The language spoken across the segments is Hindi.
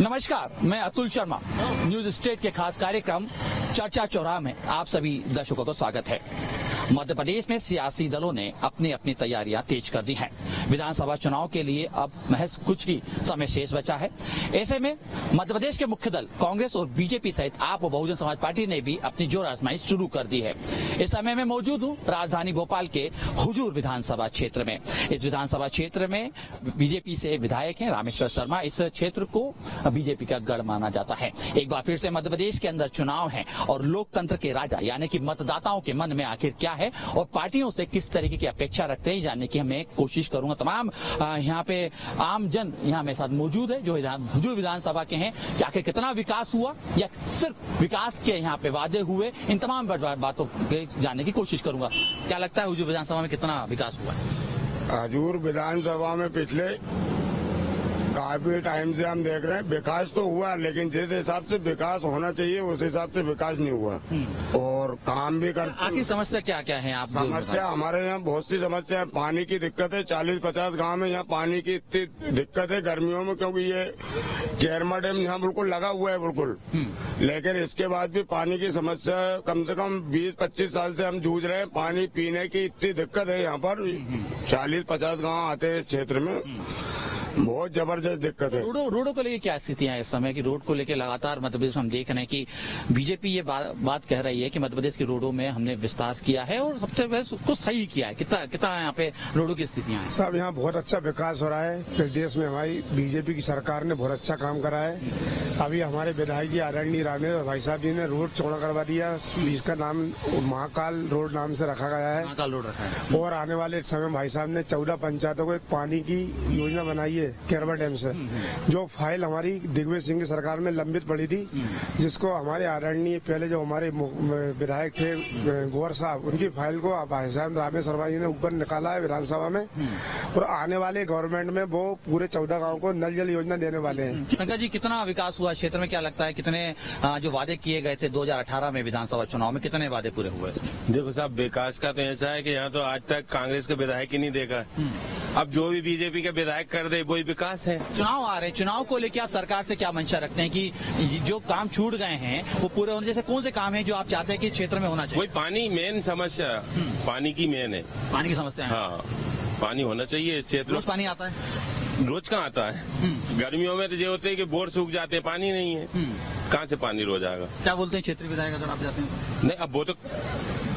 नमस्कार, मैं अतुल शर्मा। न्यूज स्टेट के खास कार्यक्रम चर्चा चौराहा में आप सभी दर्शकों को स्वागत है। मध्य प्रदेश में सियासी दलों ने अपनी अपनी तैयारियां तेज कर दी हैं। विधानसभा चुनाव के लिए अब महज कुछ ही समय शेष बचा है। ऐसे में मध्य प्रदेश के मुख्य दल कांग्रेस और बीजेपी सहित आप और बहुजन समाज पार्टी ने भी अपनी जोर आजमाइश शुरू कर दी है। इस समय मैं मौजूद हूँ राजधानी भोपाल के हुजूर विधानसभा क्षेत्र में। इस विधानसभा क्षेत्र में बीजेपी से विधायक हैं रामेश्वर शर्मा। इस क्षेत्र को बीजेपी का गढ़ माना जाता है। एक बार फिर से मध्य प्रदेश के अंदर चुनाव है और लोकतंत्र के राजा यानी कि मतदाताओं के मन में आखिर क्या है और पार्टियों से किस तरीके की अपेक्षा रखते हैं जानने की मैं कोशिश करूंगा। तमाम यहाँ पे आम जन यहाँ मेरे साथ मौजूद है जो हुजूर विधानसभा के हैं कि आखिर कितना विकास हुआ या सिर्फ विकास के यहाँ पे वादे हुए, इन तमाम बातों के जानने की कोशिश करूंगा। क्या लगता है हुजूर विधानसभा में कितना विकास हुआ है? हुजूर विधानसभा में पिछले काफी टाइम से हम देख रहे हैं विकास तो हुआ, लेकिन जिस हिसाब से विकास होना चाहिए उस हिसाब से विकास नहीं हुआ और काम भी करते। आपकी समस्या क्या क्या है? आप समस्या हमारे यहाँ बहुत सी समस्या है। पानी की दिक्कत है। 40-50 गांव में यहाँ पानी की इतनी दिक्कत है गर्मियों में, क्योंकि ये कैरमा डैम यहाँ बिल्कुल लगा हुआ है बिल्कुल, लेकिन इसके बाद भी पानी की समस्या कम से कम 20-25 साल से हम जूझ रहे हैं। पानी पीने की इतनी दिक्कत है यहाँ पर। 40-50 गाँव आते हैं इस क्षेत्र में, बहुत जबरदस्त दिक्कत है। रोडों को लेकर क्या स्थितियां है इस समय की? रोड को लेकर लगातार मध्य प्रदेश में हम देख रहे हैं कि बीजेपी ये बात कह रही है कि मध्य प्रदेश की रोडों में हमने विस्तार किया है और सबसे पहले उसको सही किया है। कितना यहाँ पे रोडों की स्थितियां हैं? सब यहाँ बहुत अच्छा विकास हो रहा है। प्रदेश में हमारी बीजेपी की सरकार ने बहुत अच्छा काम करा है। अभी हमारे विधायक जी आदरणीय रामेश्वर भाई साहब जी ने रोड चौड़ा करवा दिया, जिसका नाम महाकाल रोड नाम से रखा गया है। महाकाल रोड रखा है। और आने वाले समय भाई साहब ने 14 पंचायतों को एक पानी की योजना बनाई है कैरमा डैम से, जो फाइल हमारी दिग्विजय सिंह की सरकार में लंबित पड़ी थी, जिसको हमारे आदरणीय पहले जो हमारे विधायक थे गोवर साहब, उनकी फाइल को भाई साहब रामेश्वर शर्मा जी ने ऊपर निकाला है विधानसभा में। और आने वाले गवर्नमेंट में वो पूरे 14 गाँव को नल जल योजना देने वाले हैं। पंकज जी, कितना विकास हुआ क्षेत्र में? क्या लगता है कितने जो वादे किए गए थे 2018 में विधानसभा चुनाव में, कितने वादे पूरे हुए? देखो साहब, विकास का तो ऐसा है कि यहाँ तो आज तक कांग्रेस के विधायक ही नहीं देखा। अब जो भी बीजेपी के विधायक कर दे वही विकास है। चुनाव आ रहे हैं, चुनाव को लेकर आप सरकार से क्या मंशा रखते हैं कि जो काम छूट गए हैं वो पूरे होने? जैसे कौन से काम है जो आप चाहते हैं कि क्षेत्र में होना चाहिए? वही पानी मेन समस्या, पानी की मेन है। पानी की समस्या है। हाँ, पानी होना चाहिए इस क्षेत्र में। रोज पानी आता है? रोज कहाँ आता है? गर्मियों में तो ये होते हैं कि बोर सूख जाते हैं, पानी नहीं है। कहाँ से पानी रोज आएगा? क्या बोलते हैं क्षेत्रीय विधायक अगर आप जाते हैं? नहीं, अब वो तो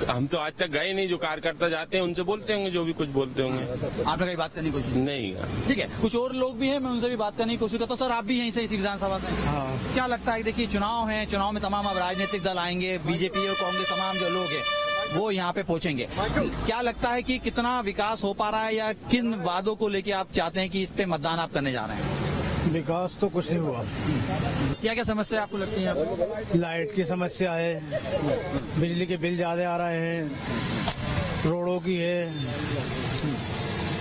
हम तो आज तक गए नहीं। जो कार्यकर्ता जाते हैं उनसे बोलते होंगे जो भी कुछ बोलते होंगे। आपने कहीं बात करने की कोशिश? नहीं। ठीक है, कुछ और लोग भी हैं, मैं उनसे भी बात करने की कोशिश करता हूँ। सर, आप भी यहीं से इसी विधानसभा से? हाँ। क्या लगता है? देखिए चुनाव है, चुनाव में तमाम अब राजनीतिक दल आएंगे, बीजेपी और कांग्रेस तमाम जो लोग हैं वो यहाँ पे पहुंचेंगे। क्या लगता है कि कितना विकास हो पा रहा है या किन वादों को लेके आप चाहते हैं कि इस पे मतदान आप करने जा रहे हैं? विकास तो कुछ नहीं हुआ। क्या क्या समस्या आपको लगती है आपको? लाइट की समस्या है, बिजली के बिल ज्यादा आ रहे हैं, रोडों की है,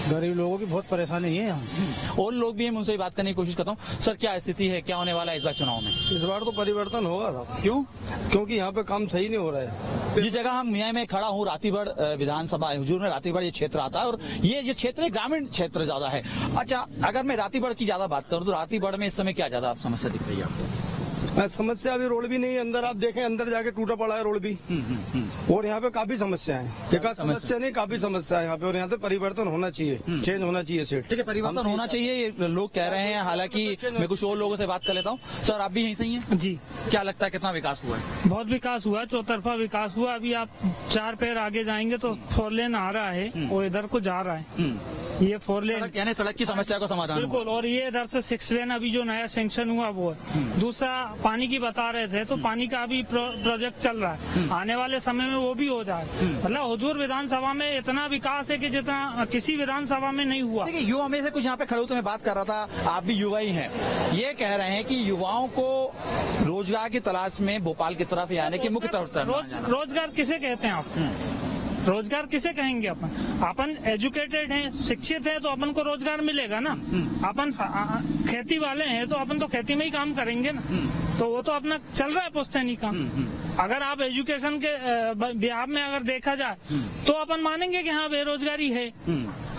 गरीब लोगों की बहुत परेशानी है यहाँ। और लोग भी हैं, उनसे भी बात करने की कोशिश करता हूँ। सर, क्या स्थिति है? क्या होने वाला है इस बार चुनाव में? इस बार तो परिवर्तन होगा था। क्यों? क्योंकि यहाँ पे काम सही नहीं हो रहा है। जिस जगह हम यहाँ में खड़ा हूँ रातीगढ़ विधानसभा हुजूर में रातीगढ़ ये क्षेत्र आता है और ये क्षेत्र ग्रामीण क्षेत्र ज्यादा है। अच्छा, अगर मैं रातीगढ़ की ज्यादा बात करूँ तो रातीगढ़ में इस समय क्या ज्यादा समस्या दिख रही है आपको? समस्या अभी रोड भी नहीं है, अंदर आप देखें अंदर जाके टूटा पड़ा है रोड भी। और यहाँ पे काफी समस्या है। विकास समस्या नहीं, काफी समस्या है यहाँ पे। और यहाँ पे परिवर्तन होना चाहिए, चेंज होना चाहिए सेठ। ठीक है, परिवर्तन होना चाहिए ये लोग कह रहे हैं। हालांकि मैं कुछ और लोगों से बात कर लेता हूँ। सर, आप भी यहीं से ही हैं? जी। क्या लगता है कितना विकास हुआ है? बहुत विकास हुआ, चौतरफा विकास हुआ। अभी आप 4 पैर आगे जाएंगे तो 4 लेन आ रहा है और इधर को जा रहा है। ये 4 लेन यानी सड़क की समस्या का समाधान बिल्कुल। और ये इधर से 6 लेन अभी जो नया सेंक्शन हुआ वो है। दूसरा, पानी की बता रहे थे तो पानी का अभी प्रोजेक्ट चल रहा है, आने वाले समय में वो भी हो जाए। मतलब हुजूर विधानसभा में इतना विकास है कि जितना किसी विधानसभा में नहीं हुआ। देखिए, युवा में से कुछ यहाँ पे खड़े होते मैं बात कर रहा था, आप भी युवा ही हैं। ये कह रहे हैं कि युवाओं को रोजगार की तलाश में भोपाल की तरफ आने की मुख्य तरफ रोजगार किसे कहते हैं आप? रोजगार किसे कहेंगे? अपन एजुकेटेड हैं, शिक्षित हैं तो अपन को रोजगार मिलेगा ना। अपन खेती वाले हैं तो अपन तो खेती में ही काम करेंगे ना। तो वो तो अपना चल रहा है पुश्तैनी काम। अगर आप एजुकेशन के बिहार में अगर देखा जाए तो अपन मानेंगे कि हाँ बेरोजगारी है।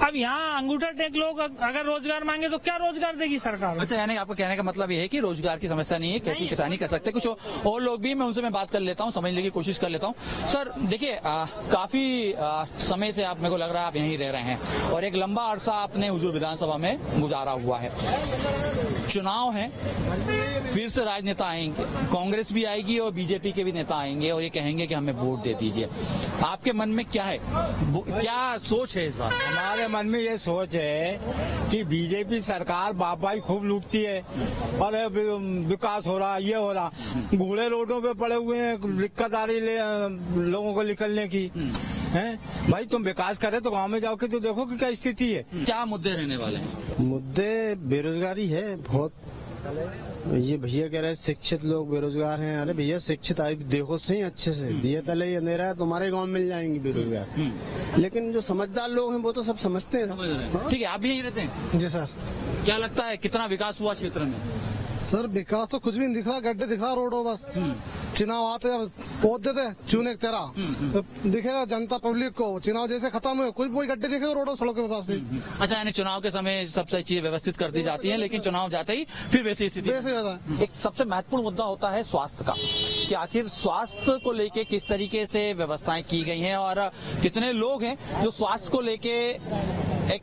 अब यहाँ अंगूठा टेक लोग अगर रोजगार मांगे तो क्या रोजगार देगी सरकार? अच्छा, यानी आपको कहने का मतलब ये है कि रोजगार की समस्या नहीं है, खेती किसानी कर सकते। कुछ और लोग भी, मैं उनसे बात कर लेता हूँ, समझने की कोशिश कर लेता हूँ। सर देखिए, काफी समय से आप, मेरे को लग रहा है आप यहीं रह रहे हैं और एक लंबा अरसा आपने हुजूर विधानसभा में गुजारा हुआ है। चुनाव है, फिर से राजनेता आएंगे, कांग्रेस भी आएगी और बीजेपी के भी नेता आएंगे और ये कहेंगे कि हमें वोट दे दीजिए। आपके मन में क्या है, क्या सोच है इस बार? हमारे मन में ये सोच है कि बीजेपी सरकार बापाई खूब लूटती है और विकास हो रहा, ये हो रहा, घोड़े रोडों पे पड़े हुए हैं, दिक्कत आ रही लोगों को निकलने की है। भाई तुम विकास करे तो गांव में जाओ के तो देखो कि क्या स्थिति है। क्या मुद्दे रहने वाले हैं? मुद्दे बेरोजगारी है बहुत। ये भैया कह रहे हैं शिक्षित लोग बेरोजगार हैं। अरे भैया शिक्षित आई देखो सही अच्छे से, दिए तले ये अंधेरा है, तुम्हारे गांव में मिल जाएंगे बेरोजगार। लेकिन जो समझदार लोग हैं वो तो सब समझते हैं। ठीक है, आप भी यहीं रहते हैं? जी सर। क्या लगता है कितना विकास हुआ क्षेत्र में? सर विकास तो कुछ भी नहीं दिख रहा, गड्ढे दिख रहा रोडों बस। चुनाव आते पहुंच देते चुने तेरा तो दिखेगा जनता पब्लिक को। चुनाव जैसे खत्म हुए कुछ वही गड्ढे दिखेगा रोडों सड़कों के हिसाब से। अच्छा, यानी चुनाव के समय सब सही चीजें व्यवस्थित कर दी जाती हैं, लेकिन चुनाव जाते ही फिर वैसी स्थिति। एक सबसे महत्वपूर्ण मुद्दा होता है स्वास्थ्य का, कि आखिर स्वास्थ्य को लेके किस तरीके से व्यवस्थाएं की गई हैं और कितने लोग हैं जो स्वास्थ्य को लेके एक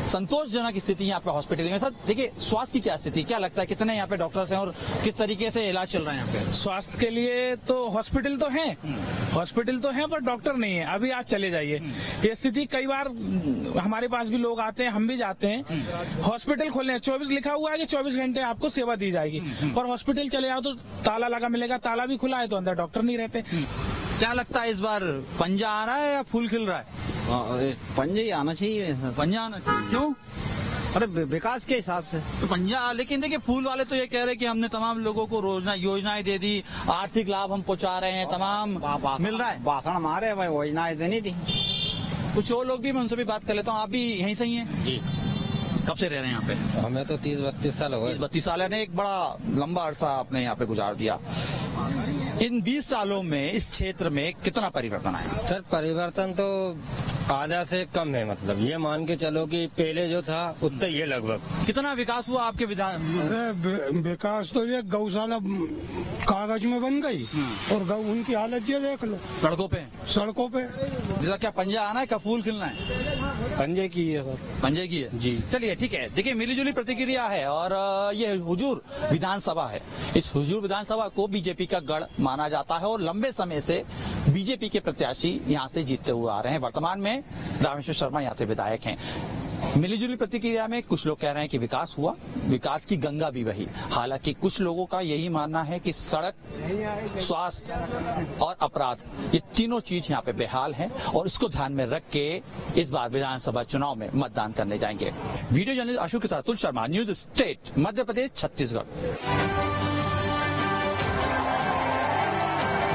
संतोषजनक स्थिति यहाँ पे हॉस्पिटल में। सर देखिए, स्वास्थ्य की क्या स्थिति, क्या लगता है कितने यहाँ पे डॉक्टर्स हैं और किस तरीके से इलाज चल रहा है यहाँ पे? स्वास्थ्य के लिए तो हॉस्पिटल तो है, हॉस्पिटल तो है पर डॉक्टर नहीं है। अभी आप चले जाइए, ये स्थिति कई बार हमारे पास भी लोग आते हैं, हम भी जाते हैं। हॉस्पिटल खोलने 24 लिखा हुआ है कि 24 घंटे आपको सेवा दी जाएगी, पर हॉस्पिटल चले जाओ तो ताला लगा मिलेगा, ताला भी खुला है तो अंदर डॉक्टर नहीं रहते। क्या लगता है इस बार पंजा आ रहा है या फूल खिल रहा है? पंजे ही आना चाहिए। पंजा आना चाहिए। क्यों? अरे विकास के हिसाब से तो पंजा, लेकिन देखिए फूल वाले तो ये कह रहे हैं कि हमने तमाम लोगों को योजनाएं दे दी, आर्थिक लाभ हम पहुंचा रहे हैं, तमाम मिल रहा है। भाषण हमारे योजनाएं देनी थी। कुछ और लोग भी, मैं उनसे भी बात कर लेता हूँ। आप भी यहीं से ही हैं? जी। कब से रह रहे हैं यहाँ पे? हमें तो 30-32 साल हो गए। 32 साल है, एक बड़ा लंबा अरसा आपने यहाँ पे गुजार दिया। इन 20 सालों में इस क्षेत्र में कितना परिवर्तन आया? सर परिवर्तन तो आधा से कम है, मतलब ये मान के चलो कि पहले जो था उतना ही है लगभग। कितना विकास हुआ आपके विधान? विकास तो ये गौशाला कागज में बन गई और गौ उनकी हालत ये देख लो, सड़कों पे जैसा। क्या पंजा आना है, क्या फूल खिलना है? पंजे की है सर। पंजे की है जी। चलिए ठीक है, देखिए मिलीजुली प्रतिक्रिया है और ये हुजूर विधानसभा है। इस हुजूर विधानसभा को बीजेपी का गढ़ माना जाता है और लंबे समय से बीजेपी के प्रत्याशी यहाँ से जीतते हुए आ रहे हैं। वर्तमान में रामेश्वर शर्मा यहाँ से विधायक हैं। मिलीजुली प्रतिक्रिया में कुछ लोग कह रहे हैं कि विकास हुआ, विकास की गंगा भी बही। हालांकि कुछ लोगों का यही मानना है कि सड़क, स्वास्थ्य और अपराध, ये तीनों चीज यहाँ पे बेहाल हैं और इसको ध्यान में रख के इस बार विधानसभा चुनाव में मतदान करने जाएंगे। वीडियो जर्नलिस्ट अशोक के साथ अतुल शर्मा, न्यूज स्टेट, मध्य प्रदेश, छत्तीसगढ़।